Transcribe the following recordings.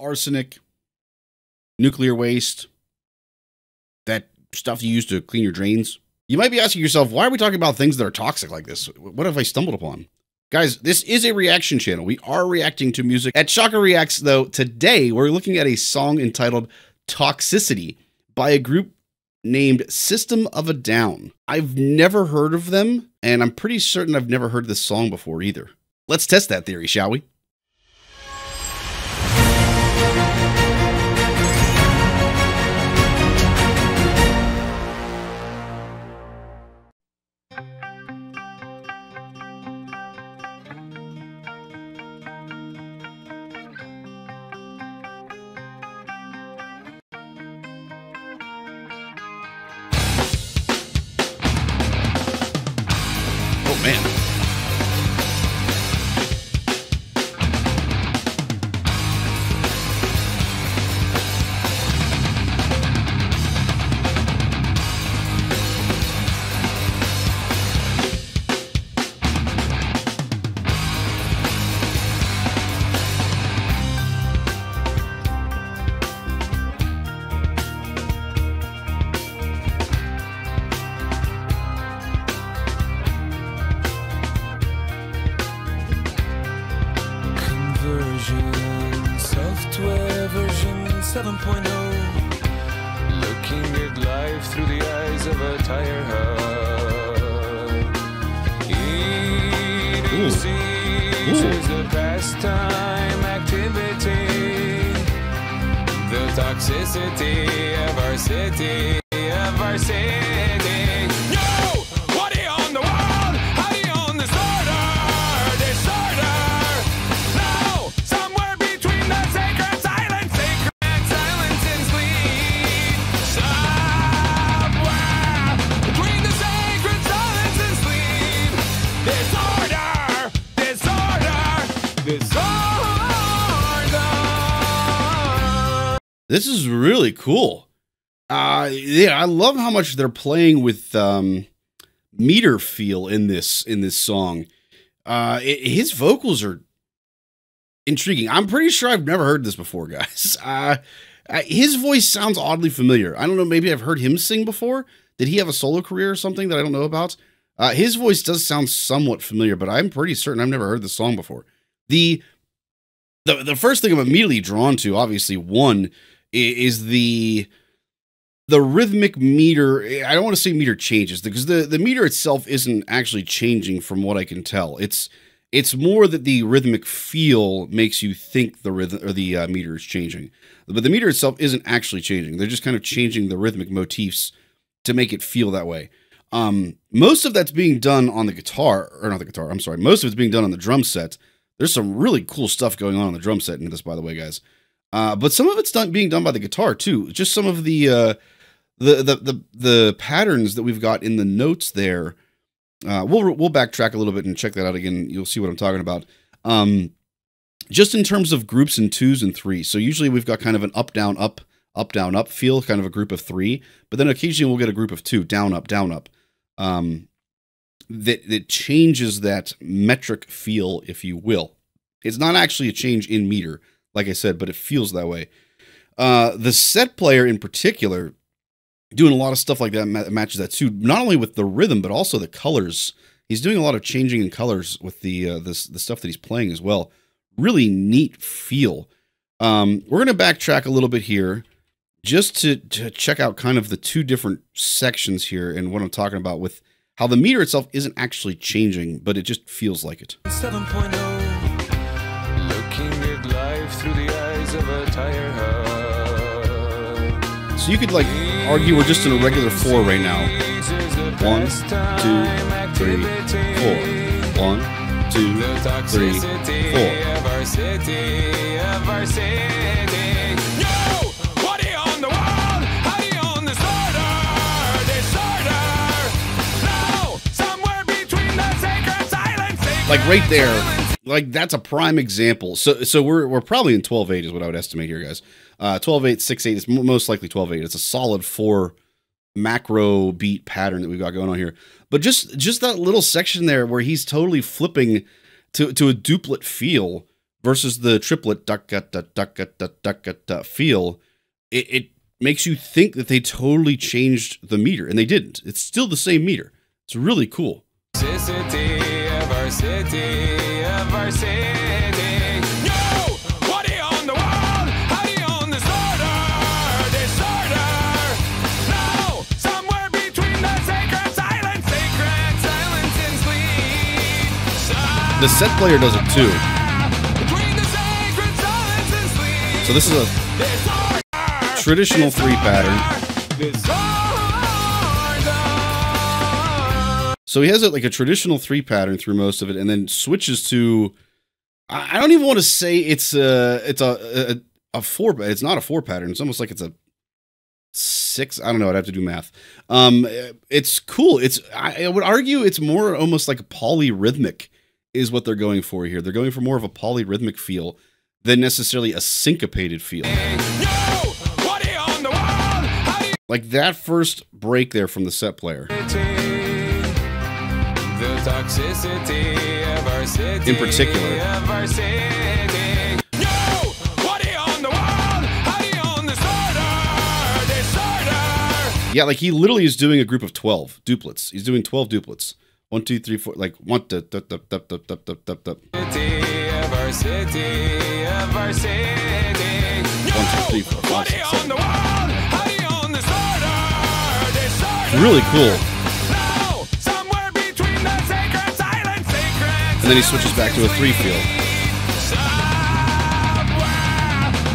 arsenic, nuclear waste, that stuff you use to clean your drains. You might be asking yourself, why are we talking about things that are toxic like this? What have I stumbled upon? Guys, this is a reaction channel. We are reacting to music. At Shaka Reacts, though, today we're looking at a song entitled Toxicity by a group named System of a Down. I've never heard of them, and I'm pretty certain I've never heard this song before either. Let's test that theory, shall we? Oh, man. Software version 7.0, looking at life through the eyes of a tire hub. Eating seeds is a pastime activity. The toxicity of our city, of our city. No! What do you own the world? How do you own disorder? No! Somewhere between the sacred silence and sleep. Somewhere between the sacred silence and sleep. Disorder! This is really cool. Yeah, I love how much they're playing with meter feel in this song. His vocals are intriguing. I'm pretty sure I've never heard this before, guys. His voice sounds oddly familiar. I don't know, maybe I've heard him sing before. Did he have a solo career or something that I don't know about? His voice does sound somewhat familiar, but I'm pretty certain I've never heard this song before. The first thing I'm immediately drawn to, obviously, one, is the rhythmic meter. I don't want to say meter changes, because the meter itself isn't actually changing from what I can tell. It's more that the rhythmic feel makes you think the rhythm or the meter is changing. But the meter itself isn't actually changing. They're just kind of changing the rhythmic motifs to make it feel that way. Most of that's being done on the guitar, or not the guitar, I'm sorry. Most of it's being done on the drum set. There's some really cool stuff going on the drum set in this, by the way, guys. But some of it's being done by the guitar too. Just some of the patterns that we've got in the notes there. We'll backtrack a little bit and check that out again. You'll see what I'm talking about. Just in terms of groups in 2s and 3s. So usually we've got kind of an up, down, up, up, down, up feel, kind of a group of 3. But then occasionally we'll get a group of 2, down, up, down, up. That changes that metric feel, if you will. It's not actually a change in meter, like I said, but it feels that way. The set player in particular, doing a lot of stuff like that matches that too, not only with the rhythm, but also the colors. He's doing a lot of changing in colors with the stuff that he's playing as well. Really neat feel. We're going to backtrack a little bit here just to check out kind of the two different sections here and what I'm talking about with how the meter itself isn't actually changing, but it just feels like it. 7.0, looking at life through the eyes of a tire hub. So you could like argue we're just in a regular 4 right now. 1, 2, 3, 4. 1, 2, 3, 4. Like right there, like that's a prime example. So we're probably in 12/8 is what I would estimate here, guys. 12/8, 6/8 is most likely 12/8. It's a solid 4 macro beat pattern that we've got going on here. But just that little section there where he's totally flipping to a duplet feel, versus the triplet feel, it makes you think that they totally changed the meter, and they didn't. It's still the same meter. It's really cool. Toxicity of our city, of our city. Yo! What do you own the world? How do you own disorder? Disorder! No! Somewhere between the sacred silence and sleep. The set player does it too. Between the sacred silence and sleep. So this is a traditional 3 pattern. So he has like a traditional 3 pattern through most of it, and then switches to, I don't even want to say it's a 4, but it's not a 4 pattern. It's almost like it's a 6. I don't know. I'd have to do math. It's cool. I would argue it's more almost like a polyrhythmic is what they're going for here. They're going for more of a polyrhythmic feel than necessarily a syncopated feel. Like that first break there from the set player. The toxicity of our city, in particular. Of our city. Yo! What do you own the world? How do you own disorder? Disorder! Yeah, like he literally is doing a group of 12 duplets. He's doing 12 duplets. 1, 2, 3, 4, like 1, City of our city, of our city. 1, 2, 3, 4, 5, What do you 6, own the world? How do you own disorder? Disorder! really cool. And then he switches back to a 3 feel.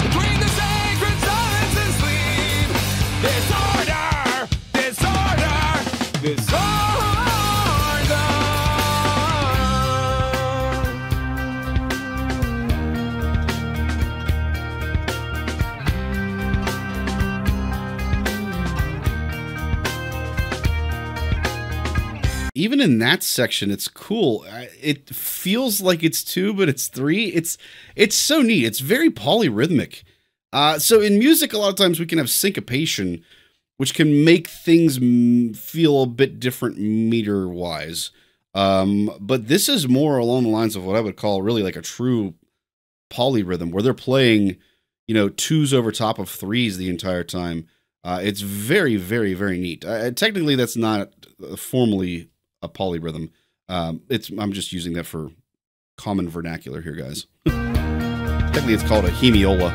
Between the sacred silence and sleep. Disorder, disorder, disorder. Even in that section, it's cool. It feels like it's 2, but it's 3. It's so neat. It's very polyrhythmic. So in music, a lot of times we can have syncopation, which can make things feel a bit different meter-wise. But this is more along the lines of what I would call really like a true polyrhythm, where they're playing, 2s over top of 3s the entire time. It's very, very, very neat. Technically, that's not formally a polyrhythm. I'm just using that for common vernacular here, guys. Technically, it's called a hemiola.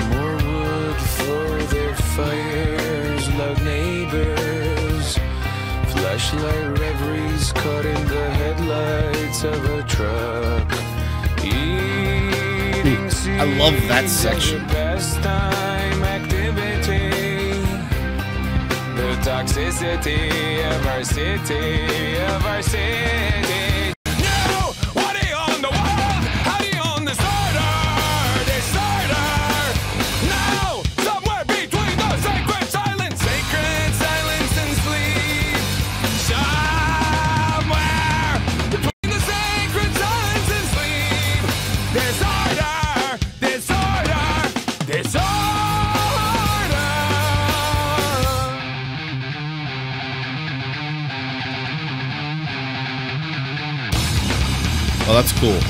More wood for their fires, loud neighbors, flashlight reveries caught in the headlights of a truck. I love that section. Pastime activity. The toxicity of our city, of our city. No! What do you own the world? How do you own disorder? Disorder! No! Somewhere between the sacred silence and sleep. Somewhere between the sacred silence and sleep. Disorder! Oh, that's cool.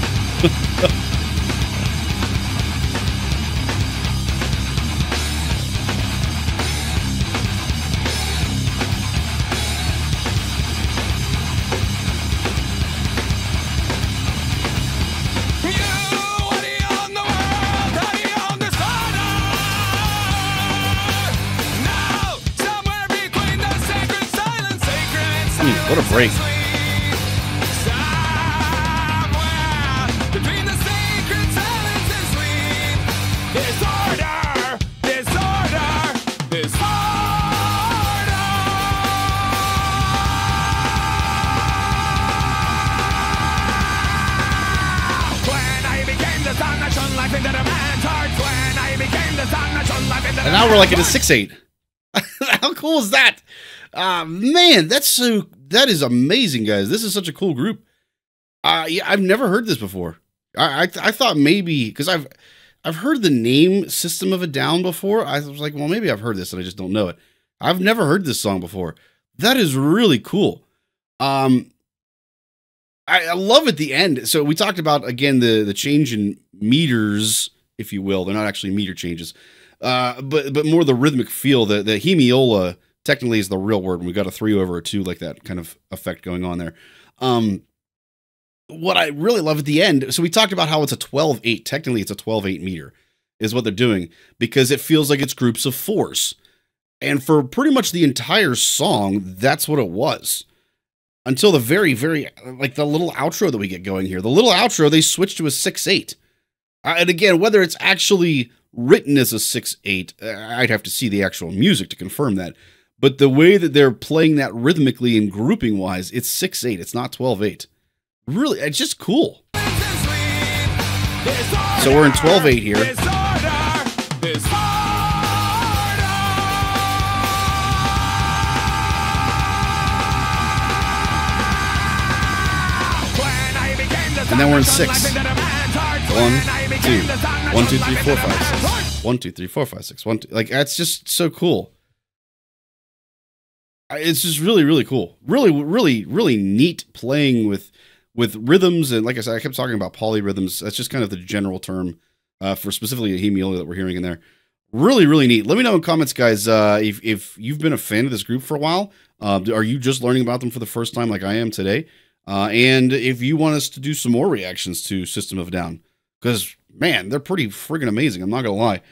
What a break. And now we're like in a 6/8. How cool is that? Man, that is amazing, guys. This is such a cool group. Yeah, I've never heard this before. I thought maybe because I've heard the name System of a Down before. I was like, well, maybe I've heard this and I just don't know it. I've never heard this song before. That is really cool. I love at the end. So we talked about, again, the change in meters, if you will. They're not actually meter changes, but more the rhythmic feel. The hemiola technically is the real word. We got a 3 over a 2, like that kind of effect going on there. What I really love at the end, so we talked about how it's a 12/8. Technically, it's a 12/8 meter, is what they're doing, because it feels like it's groups of 4s. And for pretty much the entire song, that's what it was. Until the very, very, like the little outro that we get going here. The little outro, they switch to a 6/8. And again, whether it's actually written as a 6/8, I'd have to see the actual music to confirm that. But the way that they're playing that rhythmically and grouping wise, it's 6/8. It's not 12/8. Really, it's just cool. So we're in 12/8 here. And then we're in 6. 1, 2, 1, 2, 3, 4, 5, 6. 1, 2, 3, 4, 5, 6. 1, 2. Like, that's just so cool. It's just really, really cool. Really, really, really neat playing with rhythms. And like I said, I kept talking about polyrhythms. That's just kind of the general term for specifically a hemiola that we're hearing in there. Really, really neat. Let me know in comments, guys, if you've been a fan of this group for a while. Are you just learning about them for the first time like I am today? And if you want us to do some more reactions to System of a Down, because, man, they're pretty friggin' amazing. I'm not going to lie.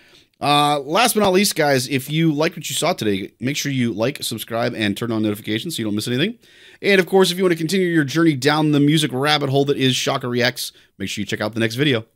Last but not least, guys, if you liked what you saw today, make sure you like, subscribe, and turn on notifications so you don't miss anything. And, of course, if you want to continue your journey down the music rabbit hole that is Shaka Reacts, make sure you check out the next video.